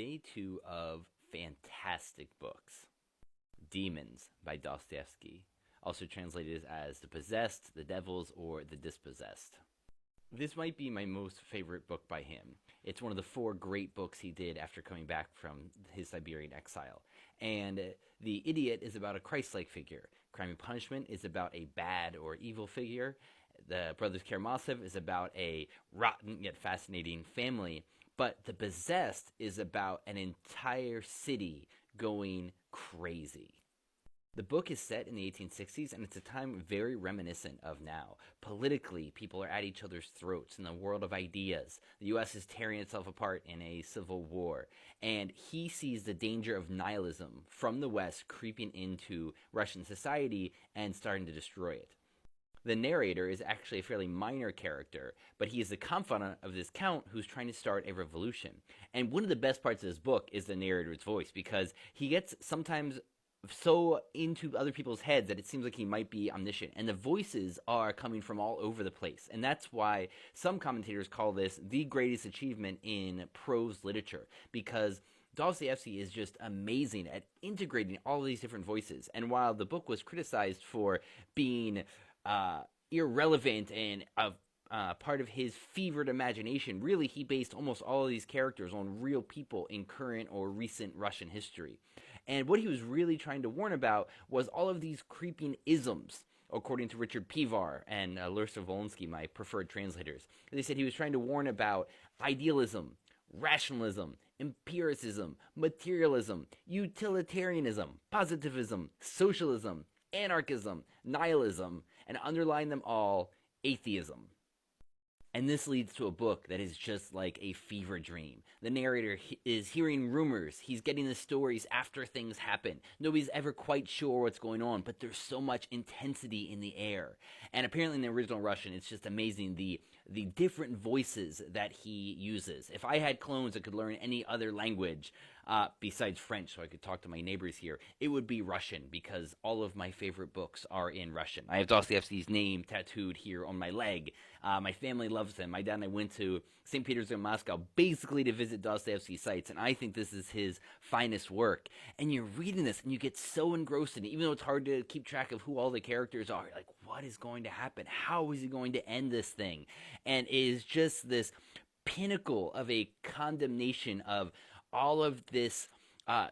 day two of fantastic books. Demons by Dostoevsky, also translated as The Possessed, The Devils, or The Dispossessed. This might be my most favorite book by him. It's one of the four great books he did after coming back from his Siberian exile. And The Idiot is about a Christ-like figure. Crime and Punishment is about a bad or evil figure. The Brothers Karamazov is about a rotten yet fascinating family. But The Possessed is about an entire city going crazy. The book is set in the 1860s, and it's a time very reminiscent of now. Politically, people are at each other's throats in the world of ideas. The U.S. is tearing itself apart in a civil war, and he sees the danger of nihilism from the West creeping into Russian society and starting to destroy it. The narrator is actually a fairly minor character, but he is the confidant of this count who's trying to start a revolution. And one of the best parts of this book is the narrator's voice, because he gets sometimes so into other people's heads that it seems like he might be omniscient, and the voices are coming from all over the place. And that's why some commentators call this the greatest achievement in prose literature, because Dostoevsky is just amazing at integrating all of these different voices. And while the book was criticized for being irrelevant and part of his fevered imagination, really he based almost all of these characters on real people in current or recent Russian history. And what he was really trying to warn about was all of these creeping isms, according to Richard Pivar and Lursa Volonsky, my preferred translators. They said he was trying to warn about idealism, rationalism, empiricism, materialism, utilitarianism, positivism, socialism, anarchism, nihilism, and underline them all, atheism. And this leads to a book that is just like a fever dream. The narrator is hearing rumors. He's getting the stories after things happen. Nobody's ever quite sure what's going on, but there's so much intensity in the air. And apparently in the original Russian, it's just amazing the different voices that he uses. If I had clones that could learn any other language besides French, so I could talk to my neighbors here, it would be Russian, because all of my favorite books are in Russian. I have Dostoevsky's name tattooed here on my leg. My family loves him. My dad and I went to St. Petersburg and Moscow basically to visit Dostoevsky's sites, and I think this is his finest work. And you're reading this, and you get so engrossed in it, even though it's hard to keep track of who all the characters are. You're like, what is going to happen? How is he going to end this thing? And it is just this pinnacle of a condemnation of all of this,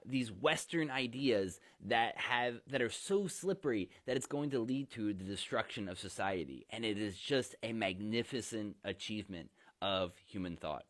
these Western ideas that are so slippery that it's going to lead to the destruction of society. And it is just a magnificent achievement of human thought.